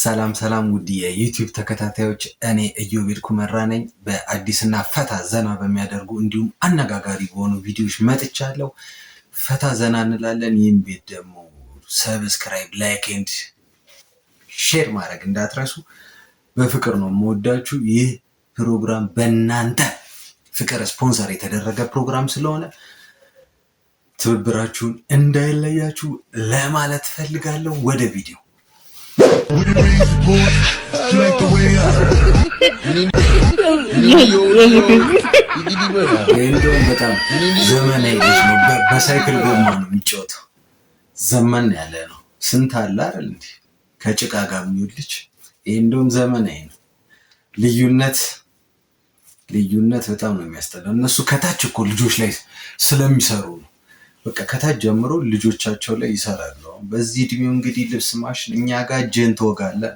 ሰላም ሰላም ውድ የዩቲዩብ ተከታታዮች፣ እኔ ኢዮቤድ ኩመራ ነኝ። በአዲስና ፈታ ዘና በሚያደርጉ እንዲሁም አነጋጋሪ በሆኑ ቪዲዮዎች መጥቻለሁ። ፈታ ዘና እንላለን። ይህን ቤት ደግሞ ሰብስክራይብ፣ ላይክ ኤንድ ሼር ማድረግ እንዳትረሱ። በፍቅር ነው የምወዳችሁ። ይህ ፕሮግራም በእናንተ ፍቅር ስፖንሰር የተደረገ ፕሮግራም ስለሆነ ትብብራችሁን እንዳይለያችሁ ለማለት ፈልጋለሁ። ወደ ቪዲዮ እንደውም በጣም ዘመናዊ ልጅ ነው። በሳይክል ጎማ ነው የሚጫወተው። ዘመን ያለ ነው። ስንት አለ አይደል እንዴ ከጭቃ ጋር የሚውል ልጅ። ይሄ እንደውም ዘመናዊ ነው። ልዩነት በጣም ነው የሚያስጠላው። እነሱ ከታች እኮ ልጆች ላይ ስለሚሰሩ ነው። በቃ ከታች ጀምሮ ልጆቻቸው ላይ ይሰራሉ። በዚህ እድሜው እንግዲህ ልብስ ማሽን እኛ ጋር እጅህን ትወጋለህ።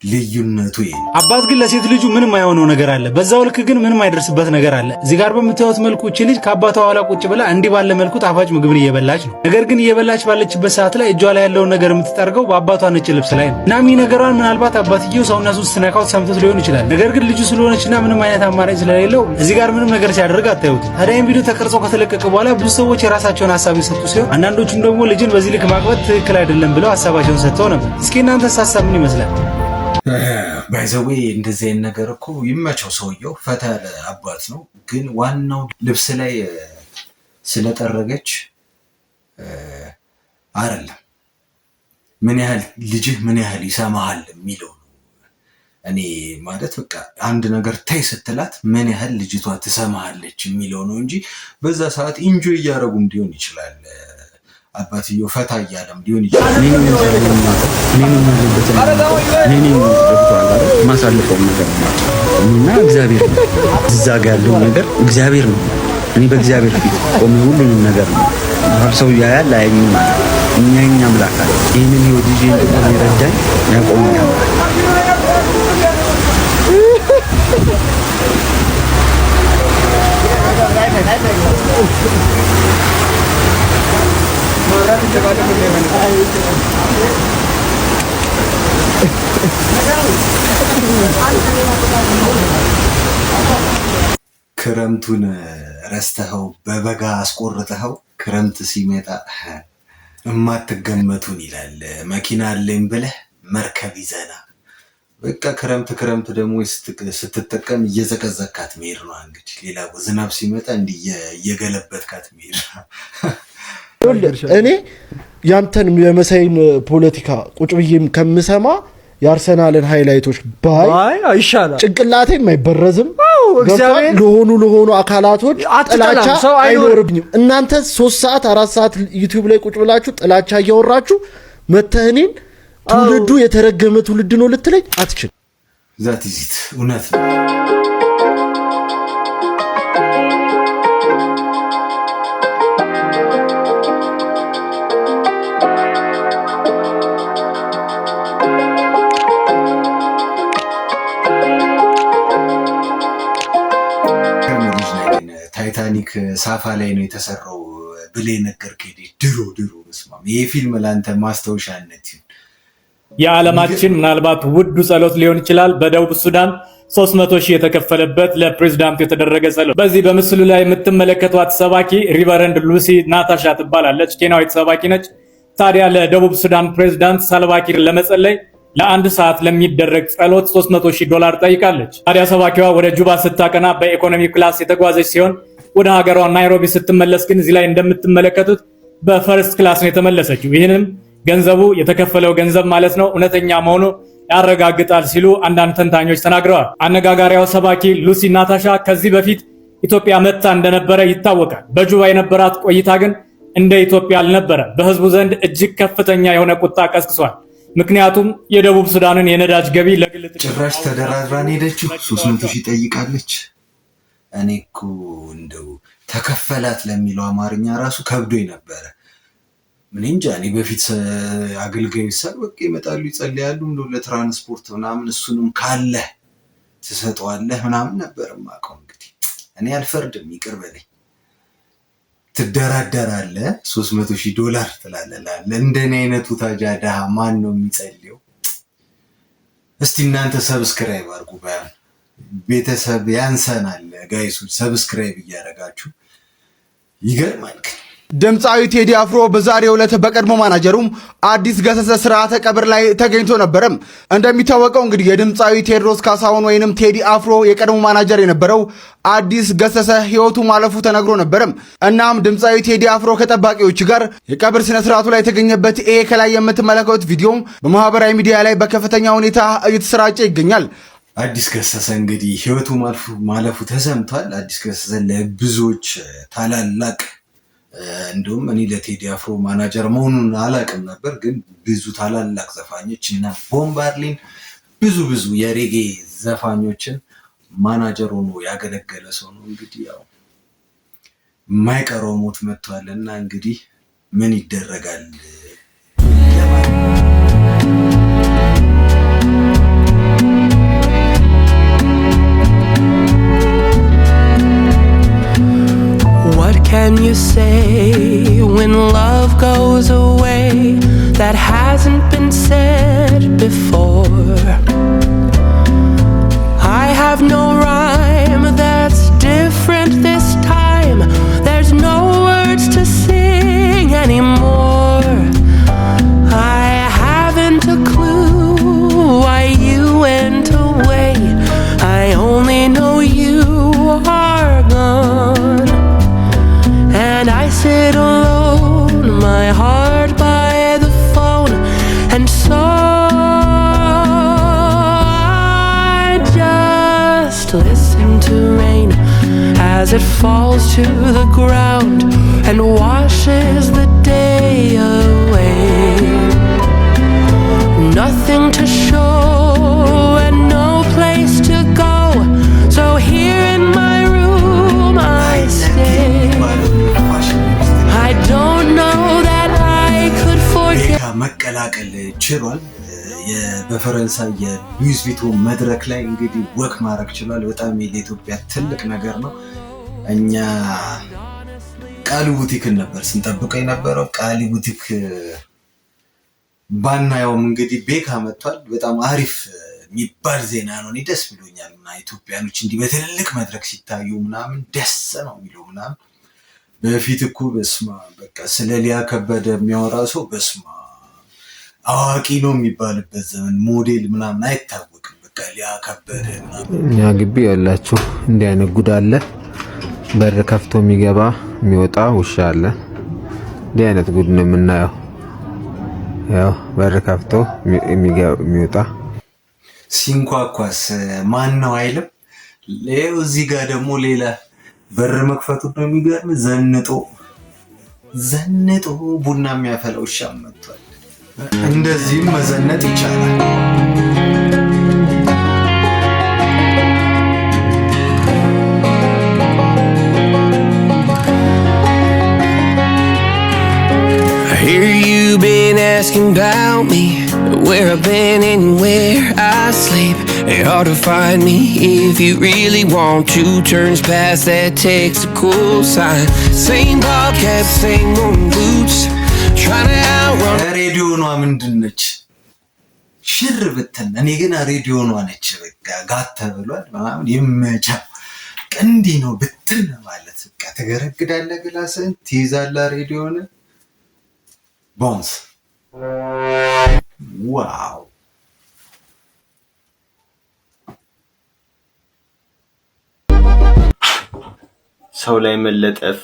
ልዩነቱ ይሄ። አባት ግን ለሴት ልጁ ምንም አይሆነው ነገር አለ፣ በዛው ልክ ግን ምንም አይደርስበት ነገር አለ። እዚህ ጋር በምታዩት መልኩ እቺ ልጅ ከአባቷ ኋላ ቁጭ ብላ እንዲህ ባለ መልኩ ጣፋጭ ምግብን እየበላች ነው። ነገር ግን እየበላች ባለችበት ሰዓት ላይ እጇ ላይ ያለውን ነገር የምትጠርገው በአባቷ ነጭ ልብስ ላይ ነው። እናም ይህ ነገሯን ምናልባት አባትየው ሰውነቱ ስትነካው ሰምቶት ሊሆን ይችላል። ነገር ግን ልጁ ስለሆነችና ምንም አይነት አማራጭ ስለሌለው እዚህ ጋር ምንም ነገር ሲያደርግ አታዩት። ታዲያ ቪዲዮ ተቀርጾ ከተለቀቀ በኋላ ብዙ ሰዎች የራሳቸውን ሀሳብ የሰጡ ሲሆን አንዳንዶቹም ደግሞ ልጅን በዚህ ልክ ማቅበጥ ትክክል አይደለም ብለው ሀሳባቸውን ሰጥተው ነበር። እስኪ እናንተስ ሀሳብ ምን ይመስላል? ባይዘዌ እንደዚህ አይነት ነገር እኮ ይመቸው። ሰውየው ፈታ ያለ አባት ነው። ግን ዋናው ልብስ ላይ ስለጠረገች አይደለም፣ ምን ያህል ልጅህ ምን ያህል ይሰማሃል የሚለው ነው። እኔ ማለት በቃ አንድ ነገር ታይ ስትላት ምን ያህል ልጅቷ ትሰማሃለች የሚለው ነው እንጂ በዛ ሰዓት ኢንጆይ እያደረጉም ሊሆን ይችላል። አባትየው ፈታ እያለም ሊሆን ይችላል። ማሳልፈው ነገር እና እግዚአብሔር እዛ ጋር ያለው ነገር እግዚአብሔር ነው። እኔ በእግዚአብሔር ፊት ቆሜ ሁሉንም ነገር ነው ሰው ያያል አያኝም ማለት እኛ አምላክ አለ። ይሄንን ህይወት ይዤ እንደቆም ይረዳኝ ያቆመኛል። ክረምቱን ረስተኸው በበጋ አስቆርጠኸው ክረምት ሲመጣ እማትገመቱን ይላል። መኪና አለኝ ብለህ መርከብ ይዘና በቃ ክረምት ደግሞ ስትጠቀም እየዘቀዘካት መሄድ ነው። እንግዲህ ሌላ ዝናብ ሲመጣ እንዲህ እየገለበትካት መሄድ ነው። እኔ ያንተን የመሳይን ፖለቲካ ቁጭ ብዬም ከምሰማ የአርሰናልን ሃይላይቶች ባይ ይሻላል። ጭንቅላቴም አይበረዝም። ለሆኑ አካላቶች ጥላቻ አይኖርብኝም። እናንተ 3 ሰዓት 4 ሰዓት ዩቲዩብ ላይ ቁጭ ብላችሁ ጥላቻ እያወራችሁ መተህኔን ትውልዱ የተረገመ ትውልድ ነው ልትለኝ አትችል። ዛት ይዚት እውነት ነው። ታይታኒክ ሳፋ ላይ ነው የተሰራው ብለህ ነገርከኝ። ድሮ መስማም ይሄ ፊልም ለአንተ ማስታወሻነት ይሁን። የዓለማችን ምናልባት ውዱ ጸሎት ሊሆን ይችላል። በደቡብ ሱዳን 300,000 የተከፈለበት ለፕሬዝዳንቱ የተደረገ ጸሎት። በዚህ በምስሉ ላይ የምትመለከቷት ሰባኪ ሪቨረንድ ሉሲ ናታሻ ትባላለች። ኬንያዊት ሰባኪ ነች። ታዲያ ለደቡብ ሱዳን ፕሬዝዳንት ሳልቫኪር ለመጸለይ ለአንድ ሰዓት ለሚደረግ ጸሎት $300,000 ጠይቃለች። ታዲያ ሰባኪዋ ወደ ጁባ ስታቀና በኢኮኖሚ ክላስ የተጓዘች ሲሆን ወደ ሀገሯ ናይሮቢ ስትመለስ ግን እዚህ ላይ እንደምትመለከቱት በፈርስት ክላስ ነው የተመለሰችው። ይህንም ገንዘቡ የተከፈለው ገንዘብ ማለት ነው እውነተኛ መሆኑ ያረጋግጣል ሲሉ አንዳንድ ተንታኞች ተናግረዋል። አነጋጋሪዋ ሰባኪ ሉሲ ናታሻ ከዚህ በፊት ኢትዮጵያ መጥታ እንደነበረ ይታወቃል። በጁባ የነበራት ቆይታ ግን እንደ ኢትዮጵያ አልነበረ። በህዝቡ ዘንድ እጅግ ከፍተኛ የሆነ ቁጣ ቀስቅሷል። ምክንያቱም የደቡብ ሱዳንን የነዳጅ ገቢ ለግል ጭራሽ ተደራድራን ሄደችው 300,000 ጠይቃለች። እኔ እኮ እንደው ተከፈላት ለሚለው አማርኛ ራሱ ከብዶኝ ነበረ። ምን እንጃ። እኔ በፊት አገልጋዮች ሰልበቅ ይመጣሉ ይጸልያሉ እንደው ለትራንስፖርት ምናምን እሱንም ካለ ትሰጠዋለህ ምናምን ነበር የማውቀው። እንግዲህ እኔ አልፈርድም፣ ይቅር በለኝ። ትደራደራለህ $300,000 ትላለህ። እንደኔ አይነቱ ታዲያ ድሃ ማን ነው የሚጸልየው? እስቲ እናንተ ሰብስክራይብ አድርጉ። ባያን ቤተሰብ ያንሰናል ጋይሶች፣ ሰብስክራይብ እያደረጋችሁ ይገርማል። ድምፃዊ ቴዲ አፍሮ በዛሬው ዕለት በቀድሞ ማናጀሩም አዲስ ገሰሰ ስርዓተ ቀብር ላይ ተገኝቶ ነበረም። እንደሚታወቀው እንግዲህ የድምፃዊ ቴዎድሮስ ካሳሁን ወይንም ቴዲ አፍሮ የቀድሞ ማናጀር የነበረው አዲስ ገሰሰ ህይወቱ ማለፉ ተነግሮ ነበረም። እናም ድምፃዊ ቴዲ አፍሮ ከጠባቂዎች ጋር የቀብር ስነ ስርዓቱ ላይ የተገኘበት ይሄ ከላይ የምትመለከቱት ቪዲዮም በማህበራዊ ሚዲያ ላይ በከፍተኛ ሁኔታ እየተሰራጨ ይገኛል። አዲስ ገሰሰ እንግዲህ ህይወቱ ማለፉ ተሰምቷል። አዲስ ገሰሰ ለብዙዎች ታላላቅ እንዲሁም እኔ ለቴዲ አፍሮ ማናጀር መሆኑን አላውቅም ነበር፣ ግን ብዙ ታላላቅ ዘፋኞች እና ቦምባርሊን ብዙ የሬጌ ዘፋኞችን ማናጀር ሆኖ ያገለገለ ሰው ነው። እንግዲህ ያው የማይቀረው ሞት መጥቷልና እንግዲህ ምን ይደረጋል። Can you say when love goes away that hasn't been said before? I have no rhyme that's different this time. There's no words to sing anymore. I haven't a clue why you went away. I only know you are gone. And I sit alone, my heart by the phone, and so I just listen to rain as it falls to the ground and washes the day away. Nothing to show and no place to go, so here in my room I stay. I don't know that I could forget. መቀላቀል ችሏል። በፈረንሳይ የሉዊስ ቪቶን መድረክ ላይ እንግዲህ ወክ ማድረግ ችሏል። በጣም ለኢትዮጵያ ትልቅ ነገር ነው። እኛ ቃሊ ቡቲክን ነበር ስንጠብቀው የነበረው። ቃሊ ቡቲክ ባናየውም እንግዲህ ቤካ መጥቷል። በጣም አሪፍ የሚባል ዜና ነው። እኔ ደስ ብሎኛል። እና ኢትዮጵያኖች እንዲህ በትልልቅ መድረክ ሲታዩ ምናምን ደስ ነው የሚለው ምናምን። በፊት እኮ በስማ በቃ ስለ ሊያ ከበደ የሚያወራ ሰው በስማ አዋቂ ነው የሚባልበት ዘመን ሞዴል ምናምን አይታወቅም። በቃ ሊያ ከበደ ምናምን። እኛ ግቢ ያላችሁ እንዲህ አይነት ጉድ አለ። በር ከፍቶ የሚገባ የሚወጣ ውሻ አለ። እንዲህ አይነት ጉድ ነው የምናየው። ያው በር ከፍቶ የሚወጣ ሲንኳኳስ ማን ነው አይልም። ሌው እዚህ ጋር ደግሞ ሌላ በር መክፈቱ ነው የሚገርም። ዘንጦ ቡና የሚያፈላው ውሻ መጥቷል። እንደዚህም መዘነጥ ይቻላል። I hear you been asking about me, where I've been and where I sleep. It's hard to find me if you really want to. Turns past that takes a cool sign. Same ball cap, same moon boots. Trying to outrun. ሬዲዮ ነው ምንድነች? ሽር ብትን እኔ ግን ሬዲዮ ነው ነች። በቃ ጋተ ብሏል ምናምን ይመቻ። እንዲ ነው ብትን ማለት በቃ ተገረግዳለህ፣ ግላስን ትይዛለህ። ሬዲዮ ነው ቦንስ ዋው። ሰው ላይ መለጠፍ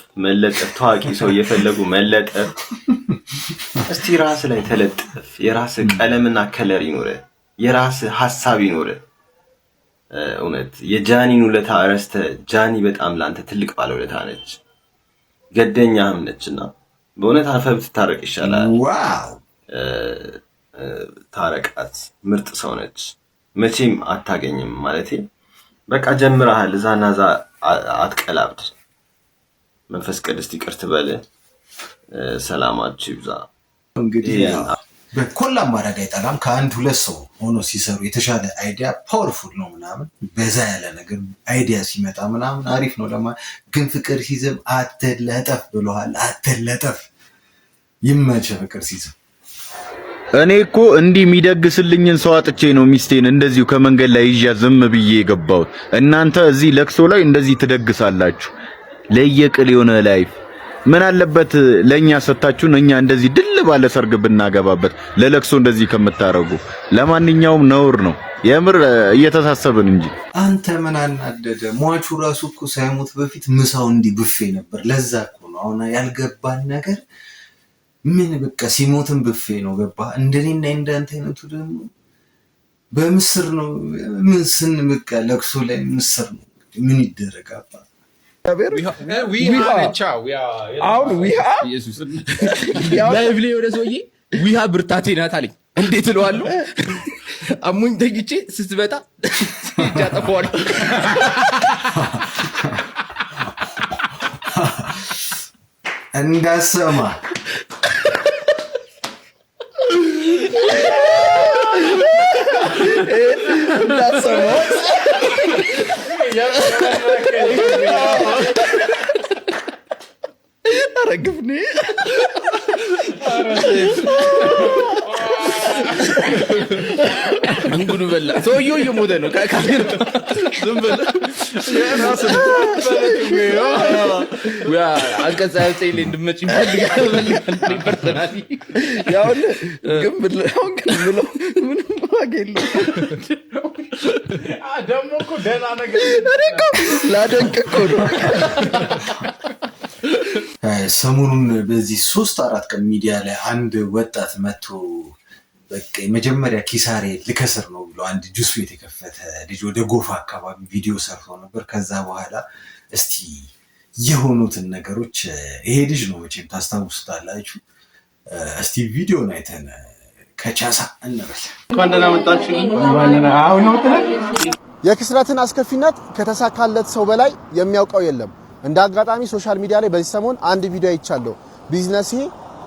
ታዋቂ ሰው እየፈለጉ መለጠፍ። እስቲ ራስ ላይ ተለጠፍ። የራስ ቀለምና ከለር ይኖር፣ የራስ ሐሳብ ይኖር። እውነት የጃኒን ውለታ አረስተ። ጃኒ በጣም ላንተ ትልቅ ባለውለታ ነች፣ ገደኛህም ነችና በእውነት አፈብ ትታረቅ ይሻላል። ዋው ታረቃት። ምርጥ ሰው ነች፣ መቼም አታገኝም ማለቴ። በቃ ጀምረሃል፣ እዛና እዛ አትቀላብድ። መንፈስ ቅዱስ ይቅር ትበል። ሰላማችሁ ይብዛ። እንግዲህ በኮላ ማድረግ አይጠላም። ከአንድ ሁለት ሰው ሆኖ ሲሰሩ የተሻለ አይዲያ ፓወርፉል ነው ምናምን። በዛ ያለ ነገር አይዲያ ሲመጣ ምናምን አሪፍ ነው ግን ፍቅር ሲዝም አትለጠፍ ብለዋል። አትለጠፍ። ይመቸ ፍቅር ሲዝም እኔ እኮ እንዲህ የሚደግስልኝን ሰው አጥቼ ነው ሚስቴን እንደዚሁ ከመንገድ ላይ ይዣ ዝም ብዬ የገባሁት። እናንተ እዚህ ለቅሶ ላይ እንደዚህ ትደግሳላችሁ። ለየቅል የሆነ ላይፍ ምን አለበት ለኛ ሰጣችሁን እኛ እንደዚህ ድል ባለ ሰርግ ብናገባበት ለለቅሶ እንደዚህ ከምታረጉ። ለማንኛውም ነውር ነው የምር እየተሳሰብን እንጂ። አንተ ምን አናደደ? ሟቹ ራሱ እኮ ሳይሞት በፊት ምሳው እንዲህ ብፌ ነበር። ለዛ እኮ ነው አሁን ያልገባን ነገር። ምን በቃ ሲሞትም ብፌ ነው ገባ። እንደኔና እንዳንተ አይነቱ ደግሞ በምስር ነው። ምን ስን በቃ ለቅሶ ላይ ምስር ነው። ምን ይደረጋባ? ላይቭ ላይ ወደ ሰውዬ ዊሃ ብርታቴ ናት አለኝ። እንዴት እለዋለሁ? አሙኝ ተኝቼ ስትመጣ ያጠፋዋል። እንዳሰማ አረግፍኔ እንጉዱ በላ። ሰውዬው እየሞተ ነው። ዝም ብለህ አንቀጽ ላይ እንድመጭ ይፈልጋል። ፐርሰናሊ ግን ምንም ዋጋ የለውም። ደግሞ እኮ ደህና ነገር ላደንቅ እኮ ነው። ሰሞኑን በዚህ 3-4 ቀን ሚዲያ ላይ አንድ ወጣት መጥቶ በቃ የመጀመሪያ ኪሳሬ ልከስር ነው ብሎ አንድ ጁስ ቤት የከፈተ ልጅ ወደ ጎፋ አካባቢ ቪዲዮ ሰርቶ ነበር። ከዛ በኋላ እስቲ የሆኑትን ነገሮች ይሄ ልጅ ነው መቼም ታስታውሱታላችሁ። እስቲ ቪዲዮን አይተን ከቻሳ እንበል። እንኳን መጣችሁ። የክስረትን አስከፊነት ከተሳካለት ሰው በላይ የሚያውቀው የለም። እንደ አጋጣሚ ሶሻል ሚዲያ ላይ በዚህ ሰሞን አንድ ቪዲዮ አይቻለሁ። ቢዝነሴ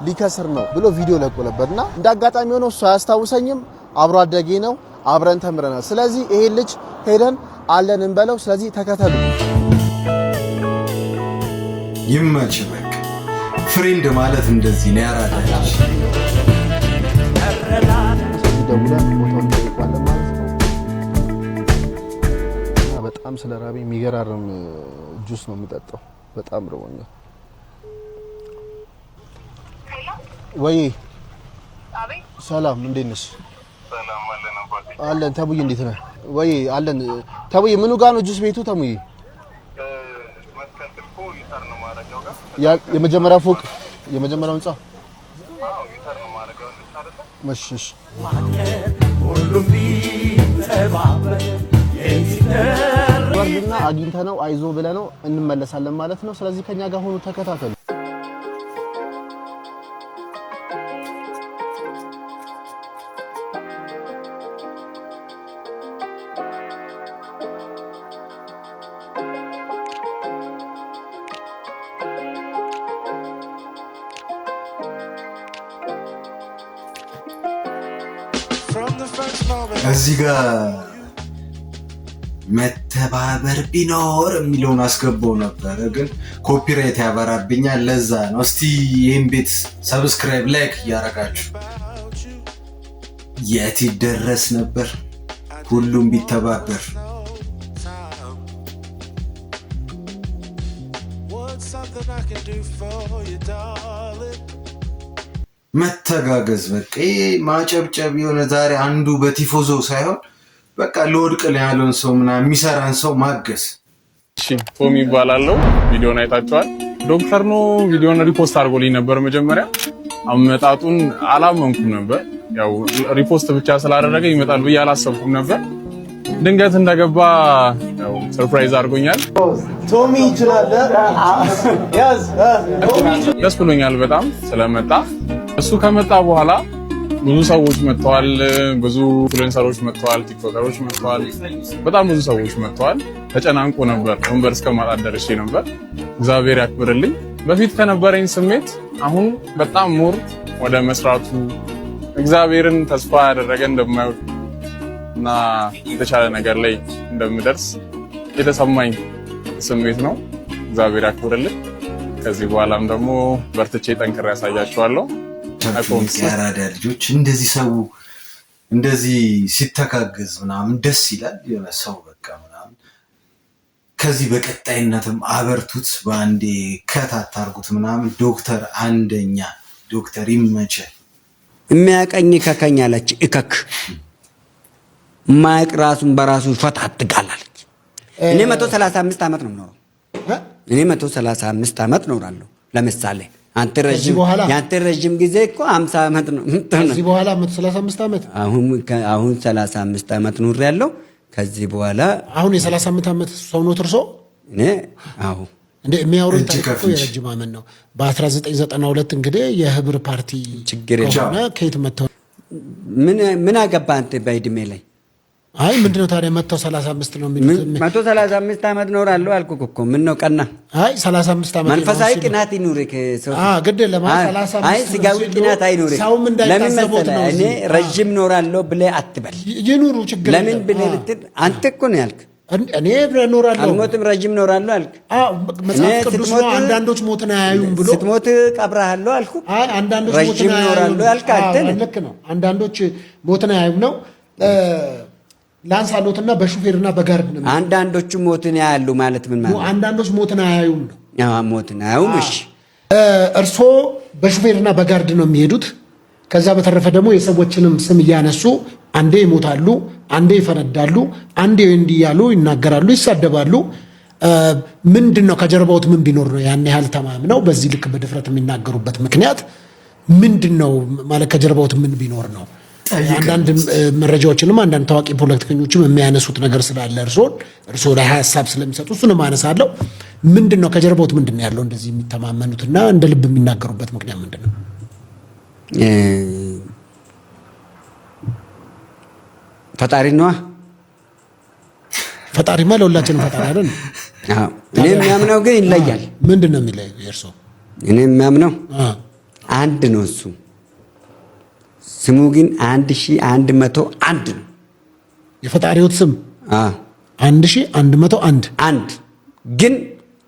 ሊከስር ነው ብሎ ቪዲዮ ለቆ ነበርና እንደ አጋጣሚ ሆኖ እሱ አያስታውሰኝም፣ አብሮ አደጌ ነው፣ አብረን ተምረናል። ስለዚህ ይሄ ልጅ ሄደን አለን እንበለው። ስለዚህ ተከተሉ። ይመች በቃ ፍሬንድ ማለት እንደዚህ ነው። ያራዳች በጣም ስለራበኝ የሚገራርም ጁስ ነው የምጠጣው። በጣም ርቦኛል። ወይ ሰላም፣ እንዴት ነሽ? አለን። ተሙዬ እንዴት ነህ? ወይ አለን። ተሙዬ ምኑ ጋር ነው ጁስ ቤቱ? ተሙዬ የመጀመሪያ ፎቅ የመጀመሪያው ህንጻ። መሽሽ ወርድና አግኝተነው አይዞ ብለነው እንመለሳለን ማለት ነው። ስለዚህ ከኛ ጋር ሆኖ ተከታተሉ። እዚህ ጋር መተባበር ቢኖር የሚለውን አስገባው ነበር፣ ግን ኮፒራይት ያበራብኛል። ለዛ ነው። እስቲ ይህን ቤት ሰብስክራይብ፣ ላይክ እያደረጋችሁ የት ይደረስ ነበር ሁሉም ቢተባበር። መተጋገዝ በቃ ማጨብጨብ የሆነ ዛሬ አንዱ በቲፎዞ ሳይሆን በቃ ለወድቅ ላይ ያለውን ሰው ምናምን የሚሰራን ሰው ማገዝ። እሺ ቶም ይባላልው። ቪዲዮን አይታችኋል። ዶክተር ነው ቪዲዮን ሪፖስት አድርጎልኝ ነበር። መጀመሪያ አመጣጡን አላመንኩም ነበር። ያው ሪፖስት ብቻ ስላደረገ ይመጣል ብዬ አላሰብኩም ነበር። ድንገት እንደገባ ያው ሰርፕራይዝ አድርጎኛል። ቶሚ ይችላል ያዝ። ደስ ብሎኛል በጣም ስለመጣ። እሱ ከመጣ በኋላ ብዙ ሰዎች መጥተዋል። ብዙ ኢንፍሉዌንሰሮች መጥተዋል፣ ቲክቶከሮች መጥተዋል፣ በጣም ብዙ ሰዎች መጥተዋል። ተጨናንቆ ነበር። ወንበር እስከማጣት ደርሼ ነበር። እግዚአብሔር ያክብርልኝ። በፊት ከነበረኝ ስሜት አሁን በጣም ሞር ወደ መስራቱ እግዚአብሔርን ተስፋ ያደረገ እንደማይወድ እና የተሻለ ነገር ላይ እንደምደርስ የተሰማኝ ስሜት ነው። እግዚአብሔር ያክብርልኝ። ከዚህ በኋላም ደግሞ በርትቼ ጠንክሬ ያሳያችኋለሁ። አልቻልኩም። ያራዳ ልጆች እንደዚህ ሰው እንደዚህ ሲተጋገዝ ምናምን ደስ ይላል። የሆነ ሰው በቃ ምናምን ከዚህ በቀጣይነትም አበርቱት፣ በአንዴ ከታታርጉት ምናምን። ዶክተር አንደኛ ዶክተር ይመቸ የሚያቀኝ ከከኝ አለች እከክ ማይቅ ራሱን በራሱ ፈታትጋላለች። እኔ 135 ዓመት ነው የምኖረው። እኔ 135 ዓመት ኖራለሁ። ለምሳሌ ያንተ ረጅም ጊዜ እኮ 50 ዓመት ነው። ከዚህ በኋላ 135 ዓመት አሁን 35 ዓመት ኖሬያለሁ። ከዚህ በኋላ አሁን የ35 ዓመት ሰው ነው ትርሶ? እኔ እንደ የሚያወሩት ታሪክ የረጅም ዓመት ነው። በ1992 እንግዲህ የህብር ፓርቲ ችግር ሆነ። ከየት መተው ምን አገባ አንተ በእድሜ ላይ? አይ ምንድነው ታዲያ 135 ነው የሚሉት? 135 ዓመት ኖራለሁ አልኩህ እኮ። ምን ነው ቀና? አይ 35 ዓመት መንፈሳዊ ቅናት ይኑርህ ከሰው። ግድ ለማለት 35 አይ ስጋዊ ቅናት አይኑርህ። ለምን መሰለህ እኔ ረጅም ኖራለሁ ብለህ አትበል። ይኑሩ ችግር ለምን ብለህ ልትል አንተ እኮ ነው ያልክ። እኔ ኖራለሁ አልሞትም ረጅም ኖራለሁ አልክ። መጽሐፍ ቅዱስ ነው አንዳንዶች ሞትን አያዩም ብሎ ስትሞት ቀብረሃለሁ አልኩህ። አይ አንዳንዶች ረጅም ኖራለሁ አልክ አንተ። ልክ ነው። አንዳንዶች ሞትን አያዩም ነው ላንሳሎትና በሹፌርና በጋርድ ነው። አንዳንዶቹ ሞትን ያያሉ ማለት ምን ማለት ነው? አንዳንዶች ሞትን አያዩም ነው። ሞትን አያዩም። እሺ እርሶ በሹፌርና በጋርድ ነው የሚሄዱት። ከዛ በተረፈ ደግሞ የሰዎችንም ስም እያነሱ አንዴ ይሞታሉ፣ አንዴ ይፈነዳሉ፣ አንዴ እንዲህ ያሉ ይናገራሉ፣ ይሳደባሉ። ምንድነው ከጀርባውት ምን ቢኖር ነው ያን ያህል ተማምነው በዚህ ልክ በድፍረት የሚናገሩበት ምክንያት ምንድነው? ማለት ከጀርባውት ምን ቢኖር ነው? አንዳንድ መረጃዎችንም አንዳንድ ታዋቂ ፖለቲከኞችም የሚያነሱት ነገር ስላለ እርሶ ላይ ሀሳብ ስለሚሰጡ እሱንም አነሳለሁ። ምንድነው ከጀርባውት ምንድነው ያለው እንደዚህ የሚተማመኑትና እንደ ልብ የሚናገሩበት ምክንያት ምንድነው? ፈጣሪ ነዋ። ፈጣሪማ ለሁላችንም ፈጣሪ አይደል? እኔ የሚያምነው ግን ይለያል። ምንድነው የሚለየው የእርሶ? እኔ የሚያምነው አንድ ነው እሱ ስሙ ግን 1101 ነው። የፈጣሪዎት ስም 1101 አንድ ግን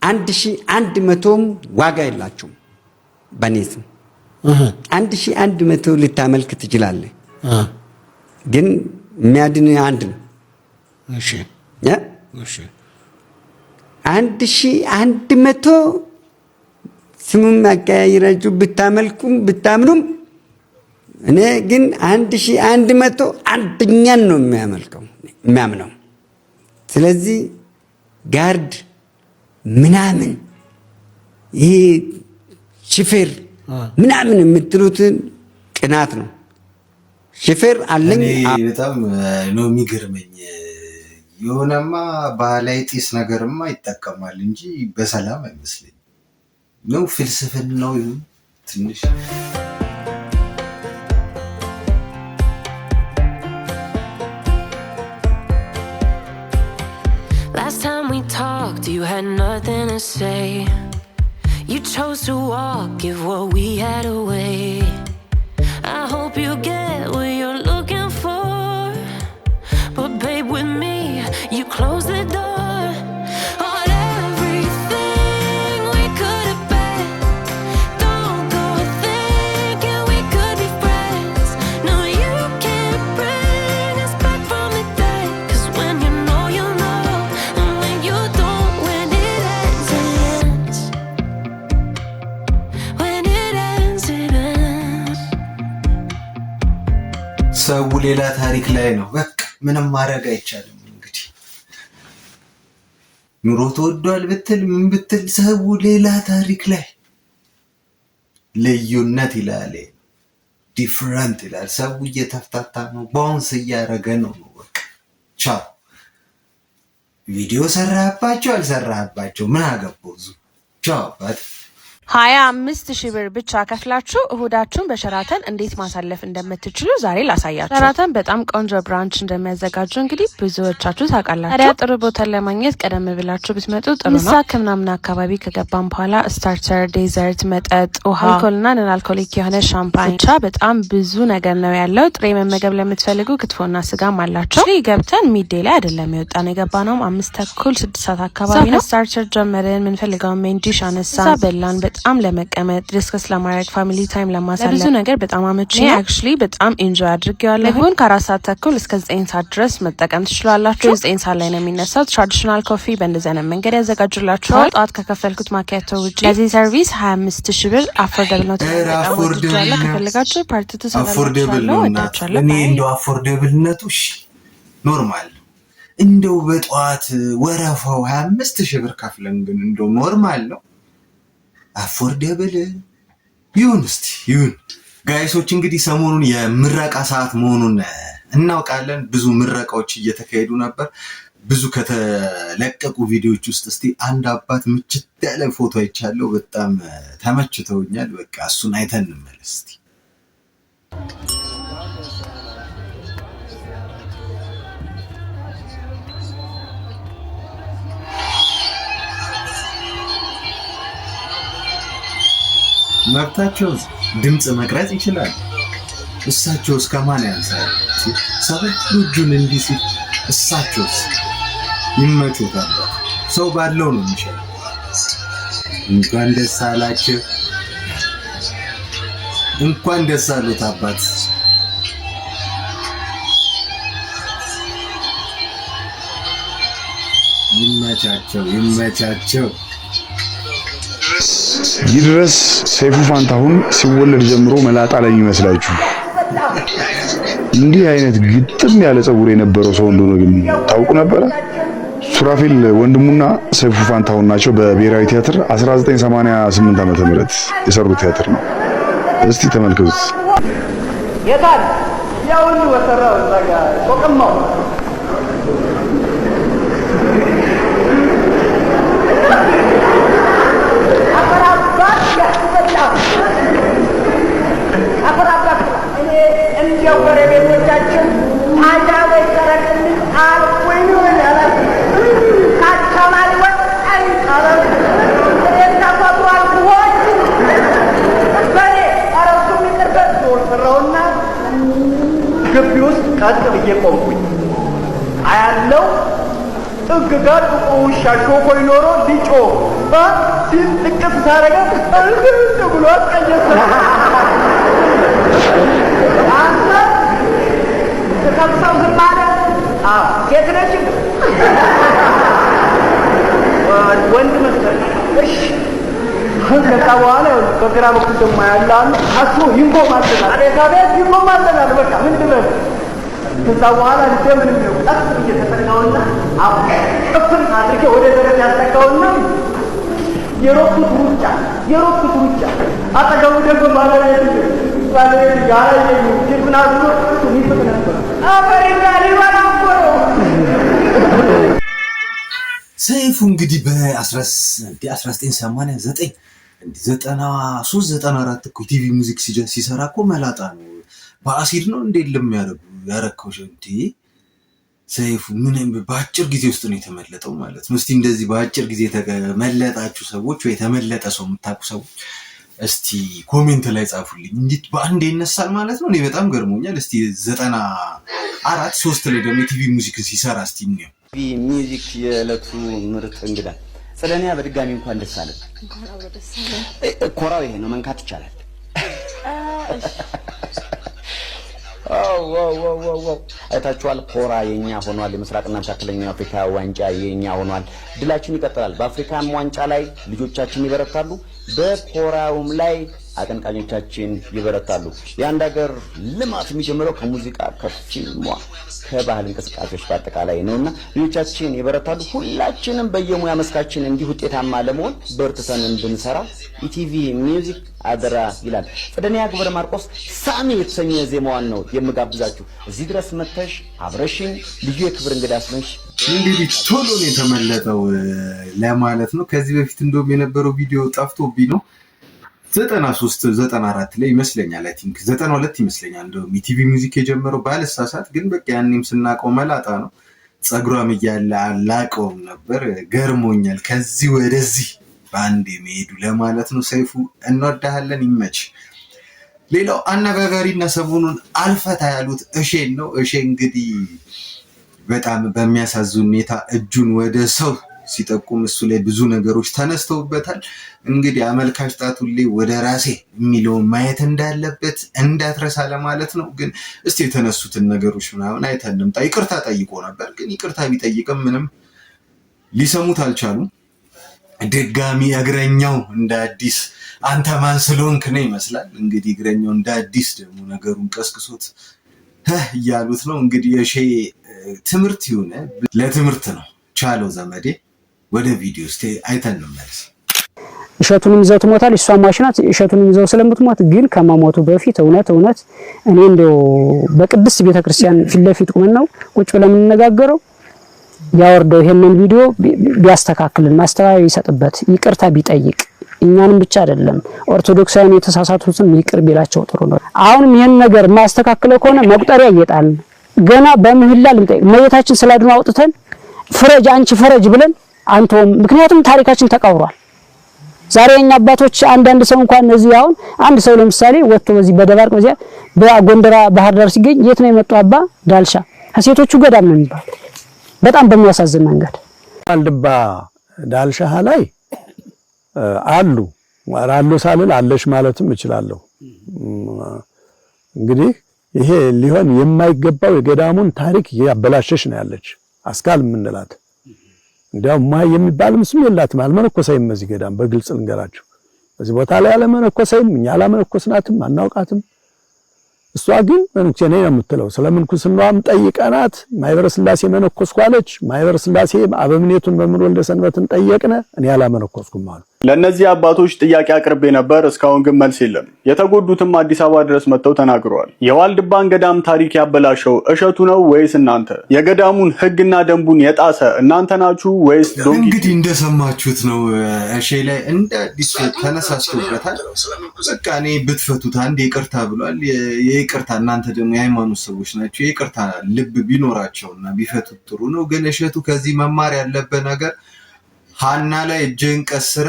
1100ም ዋጋ የላቸውም። በኔ ስም 1100 ልታመልክ ትችላለህ፣ ግን የሚያድን አንድ ነው። እሺ 1100 ስሙም አቀያይራችሁ ብታመልኩም ብታምኑም እኔ ግን 1100 አንደኛን ነው የሚያምነው። ስለዚህ ጋርድ ምናምን ይሄ ሹፌር ምናምን የምትሉትን ቅናት ነው። ሹፌር አለኝ በጣም ነው የሚገርመኝ። የሆነማ ባህላዊ ጢስ ነገርማ ይጠቀማል እንጂ በሰላም አይመስለኝ ነው። ፍልስፍና ነው ይሁን ትንሽ Last time we talked, you had nothing to say. You chose to walk, give what we had away. I hope you get what you're looking for, but babe, with me, you close the door on everything we could have been. Don't go thinking we could be friends. No, you can't bring us back from the dead, 'cause when you know, you know. You don't, when it ends, it ends. When it ends, it ends. ሰው ሌላ ታሪክ ላይ ነው። በቃ ምንም ማድረግ አይቻልም። እንግዲህ ኑሮ ተወዷል ብትል ምን ብትል ሰው ሌላ ታሪክ ላይ ልዩነት ይላል፣ ዲፍረንት ይላል። ሰው እየተፍታታ ነው፣ ባውንስ እያደረገ ነው። በቃ ቻው። ቪዲዮ ሰራህባቸው አልሰራህባቸው ምን አገባው? ቻው። 25,000 ብር ብቻ ከፍላችሁ እሁዳችሁን በሸራተን እንዴት ማሳለፍ እንደምትችሉ ዛሬ ላሳያችሁ። ሸራተን በጣም ቆንጆ ብራንች እንደሚያዘጋጁ እንግዲህ ብዙዎቻችሁ ታውቃላችሁ። ታዲያ ጥሩ ቦታን ለማግኘት ቀደም ብላችሁ ብትመጡ ጥሩ ነው። ምሳ ከምናምን አካባቢ ከገባን በኋላ ስታርተር፣ ዴዘርት፣ መጠጥ፣ ውሃ፣ አልኮልና ነን አልኮሊክ የሆነ ሻምፓኝ፣ ብቻ በጣም ብዙ ነገር ነው ያለው። ጥሬ መመገብ ለምትፈልጉ ክትፎና ስጋም አላቸው። ገብተን ሚዴ ላይ አይደለም የወጣ ነው። የገባነውም 5:30 6 ሰዓት አካባቢ ነው። ስታርተር ጀመርን። የምንፈልገውን ሜን ዲሽ አነሳን፣ በላን። በጣም ለመቀመጥ ዲስከስ ለማድረግ ፋሚሊ ታይም ለማሳለፍ ብዙ ነገር በጣም አመቺ ነው። አክቹሊ በጣም ኢንጆይ አድርጌዋለሁ። ይሁን ከ4 ሰዓት ተኩል እስከ 9 ሰዓት ድረስ መጠቀም ትችላላችሁ። 9 ሰዓት ላይ ነው የሚነሳው። ትራዲሽናል ኮፊ በእንደዚህ አይነት መንገድ ያዘጋጁላችኋል። ጠዋት ከከፈልኩት ማኪያቶ ውጪ ለዚህ ሰርቪስ 25000 ብር አፎርደብል ነው። ተጠቅማችሁ ከፈለጋችሁ ፓርቲ ተሰራላችኋለሁ። ወጣቻለሁ። እኔ እንደው አፎርደብልነቱ ኖርማል እንደው በጠዋት ወረፋው 25000 ብር ከፍለን ግን እንደው ኖርማል ነው አፎርደብል ይሁን። እስቲ ይሁን ጋይሶች። እንግዲህ ሰሞኑን የምረቃ ሰዓት መሆኑን እናውቃለን። ብዙ ምረቃዎች እየተካሄዱ ነበር። ብዙ ከተለቀቁ ቪዲዮዎች ውስጥ እስቲ አንድ አባት ምችት ያለ ፎቶ አይቻለሁ። በጣም ተመችተውኛል። በቃ እሱን አይተን እንመለስ እስቲ። መብታቸው ድምጽ መቅረጽ ይችላል። እሳቸው እስከማን ያንሳል? ሰበት ልጁን እንዲህ ሲል እሳቸውስ ይመቹታል። ሰው ባለው ነው የሚሻለው። እንኳን ደስ አላችሁ፣ እንኳን ደስ አሉት አባት። ይመቻቸው ይመቻቸው። ይድረስ ሰይፉ ፋንታሁን ሲወለድ ጀምሮ መላጣ ላይ የሚመስላችሁ እንዲህ አይነት ግጥም ያለ ጸጉር የነበረው ሰው እንደሆነ ግን ታውቁ ነበረ? ሱራፌል ወንድሙና ሰይፉ ፋንታሁን ናቸው። በብሔራዊ ቲያትር 1988 ዓመተ ምህረት የሰሩት ቲያትር ነው። እስቲ ተመልከቱት። የታል ያውኑ ወሰራው ዛጋ ቆቀማው ጎረቤቶቻችን ታዲያ ወይ ሰረቅልኝ አልኩኝ ያላል ካቻማል ወጣይ አላል ተፈጥሮ አልኩኝ በኔ አረሱ የሚቀርበት ወሰራውና ግቢ ውስጥ ቀጥ ብዬ ቆምኩኝ። አያለው ጥግ ጋር ውሻ ሾኮይ ኖሮ ሊጮ ሲል ጥቅስ ሳረገ ብሎ አስቀየሰ። ከብሰው ዝም አለ። ሴት ነች ወንድ መሰለኝ። እሺ ከዛ በኋላ በግራ በኩል ደግሞ ያለ አሱ ይንቆማልናል። አቤት አቤት ይንቆማልናል። በቃ ምን ድረስ ከዛ በኋላ እንደምን ነው ቀስ እየተጠናውና ጥፍን አድርጌ ወደ ደረት ያስጠጋውና የሮጥኩት ሩጫ አጠገቡ ደግሞ ባለቤት ያላየኝ ጅብናቱ ይፍቅ ነበር። ሰይፉ እንግዲህ በ1989 93 እኮ ቲቪ ሙዚክ ሲሰራ እኮ መላጣ ነው። በአሲድ ነው እንዴ ያረከው እንዴ? ሰይፉ ምንም በአጭር ጊዜ ውስጥ ነው የተመለጠው ማለት ነው። እስቲ እንደዚህ በአጭር ጊዜ የተመለጣችሁ ሰዎች ወይ የተመለጠ ሰው የምታውቁ ሰዎች እስቲ ኮሜንት ላይ ጻፉልኝ። እንዴት በአንዴ ይነሳል ማለት ነው? እኔ በጣም ገርሞኛል። እስቲ 94 ላይ ደግሞ ቲቪ ሙዚክ ሲሰራ እስቲ ነው ቲቪ ሙዚክ የዕለቱ ምርጥ እንግዳ ስለኔያ በድጋሚ እንኳን ደስ አለ። ኮራው ይሄ ነው፣ መንካት ይቻላል። አይታችኋል። ኮራ የኛ ሆኗል። የምስራቅና መካከለኛው አፍሪካ ዋንጫ የኛ ሆኗል። ድላችን ይቀጥላል። በአፍሪካም ዋንጫ ላይ ልጆቻችን ይበረታሉ፣ በኮራውም ላይ አቀንቃኞቻችን ይበረታሉ። የአንድ ሀገር ልማት የሚጀምረው ከሙዚቃ፣ ከፊልሟ፣ ከባህል እንቅስቃሴዎች በአጠቃላይ ነውና ልጆቻችን ይበረታሉ። ሁላችንም በየሙያ መስካችን እንዲህ ውጤታማ ለመሆን በርትተን እንድንሰራ ኢቲቪ ሚውዚክ አደራ ይላል። ጸደኒያ ገብረ ማርቆስ ሳሚ የተሰኘ ዜማዋን ነው የምጋብዛችሁ። እዚህ ድረስ መተሽ አብረሽኝ ልዩ የክብር እንግዳ ስለሽ እንግዲህ ቶሎ ነው የተመለጠው ለማለት ነው። ከዚህ በፊት እንደውም የነበረው ቪዲዮ ጠፍቶብኝ ነው 93-94 ላይ ይመስለኛል። አይ ቲንክ 92 ይመስለኛል እንደውም ኢቲቪ ሙዚክ የጀመረው ባለሳሳት። ግን በቃ ያኔም ስናቀው መላጣ ነው። ጸጉሯም እያለ አላቀውም ነበር። ገርሞኛል ከዚህ ወደዚህ በአንድ የሚሄዱ ለማለት ነው። ሰይፉ እንወዳሃለን፣ ይመች። ሌላው አነጋጋሪና ሰሞኑን አልፈታ ያሉት እሼን ነው። እሼ እንግዲህ በጣም በሚያሳዝን ሁኔታ እጁን ወደ ሰው ሲጠቁም እሱ ላይ ብዙ ነገሮች ተነስተውበታል። እንግዲህ አመልካች ጣት ሁሌ ወደ ራሴ የሚለውን ማየት እንዳለበት እንዳትረሳ ለማለት ነው። ግን እስቲ የተነሱትን ነገሮች ምናምን አይተን እንምጣ። ይቅርታ ጠይቆ ነበር፣ ግን ይቅርታ ቢጠይቅም ምንም ሊሰሙት አልቻሉም። ድጋሚ እግረኛው እንደ አዲስ አንተ ማን ስለሆንክ ነው ይመስላል። እንግዲህ እግረኛው እንደ አዲስ ደግሞ ነገሩን ቀስቅሶት እያሉት ነው። እንግዲህ እሺ ትምህርት ይሁን ለትምህርት ነው። ቻለው ዘመዴ ወደ ቪዲዮ እስቲ አይተን እንመለስ። እሸቱንም ይዘው ትሞታል። እሷ ማሽናት እሸቱንም ይዘው ስለምትሞት ግን ከመሞቱ በፊት እውነት እኔ እንደው በቅድስት ቤተክርስቲያን ፊት ለፊት ቁመን ነው ቁጭ ብለን የምንነጋገረው። ያወርደው ይሄንን ቪዲዮ ቢያስተካክልን ማስተዋይ ይሰጥበት ይቅርታ ቢጠይቅ እኛንም ብቻ አይደለም ኦርቶዶክሳውያን የተሳሳቱትን ይቅር ቢላቸው ጥሩ ነው። አሁንም ይሄን ነገር ማስተካከለው ከሆነ መቁጠሪያ እየጣልን ገና በምህላ ልንጠይቅ መየታችን ስላድኖ አውጥተን ፍረጅ አንቺ ፍረጅ ብለን አንተውም። ምክንያቱም ታሪካችን ተቀብሯል። ዛሬ የኛ አባቶች አንዳንድ ሰው እንኳን እዚህ አሁን አንድ ሰው ለምሳሌ ወጥቶ በዚህ በደባርቅ በዚያ በጎንደራ ባህር ዳር ሲገኝ የት ነው የመጡ አባ ዳልሻ ከሴቶቹ ገዳም ነው የሚባል በጣም በሚያሳዝን መንገድ ዋልድባ ዳልሻ ላይ አሉ ሳልል አለሽ ማለትም እችላለሁ። እንግዲህ ይሄ ሊሆን የማይገባው የገዳሙን ታሪክ ያበላሸሽ ነው ያለች አስካል ምንላት እንዲያው ማይ የሚባልም ስም የላትም። አልመነኮሰይም እዚህ ገዳም በግልጽ ልንገራችሁ። እዚህ ቦታ ላይ አልመነኮሰይም፣ እኛ አላመነኮስናትም፣ አናውቃትም። እሷ ግን መንኩሴ ነኝ የምትለው ስለምንኩስናዋም ጠይቀናት ማይበረ ስላሴ መነኮስኩ አለች። ማይበረ ስላሴ አበምኔቱን መምህር ወልደ ሰንበትን ጠየቅነ፣ እኔ አላመነኮስኩም አሉ። ለነዚህ አባቶች ጥያቄ አቅርቤ ነበር፣ እስካሁን ግን መልስ የለም። የተጎዱትም አዲስ አበባ ድረስ መጥተው ተናግረዋል። የዋልድባን ገዳም ታሪክ ያበላሸው እሸቱ ነው ወይስ እናንተ? የገዳሙን ሕግና ደንቡን የጣሰ እናንተ ናችሁ ወይስ ዶንኪ? እንግዲህ እንደሰማችሁት ነው። እሺ ላይ እንደ አዲስ ተነሳስቶበታል። በቃ እኔ ብትፈቱት አንድ ይቅርታ ብሏል። ይቅርታ እናንተ ደግሞ የሃይማኖት ሰዎች ናቸው። ይቅርታ ልብ ቢኖራቸውና ቢፈቱት ጥሩ ነው። ግን እሸቱ ከዚህ መማር ያለበት ነገር ሃና ላይ እጅን ቀስረ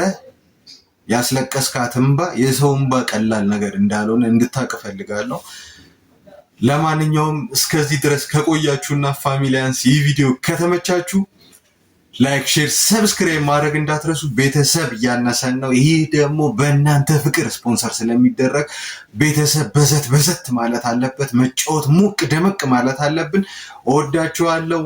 ያስለቀስካት እንባ የሰው እንባ ቀላል ነገር እንዳልሆነ እንድታውቅ ፈልጋለሁ። ለማንኛውም እስከዚህ ድረስ ከቆያችሁና ፋሚሊያንስ ይህ ቪዲዮ ከተመቻችሁ ላይክ፣ ሼር፣ ሰብስክራይብ ማድረግ እንዳትረሱ። ቤተሰብ እያነሰን ነው። ይህ ደግሞ በእናንተ ፍቅር ስፖንሰር ስለሚደረግ ቤተሰብ በዘት ማለት አለበት። መጫወት ሞቅ ደመቅ ማለት አለብን። እወዳችኋለሁ።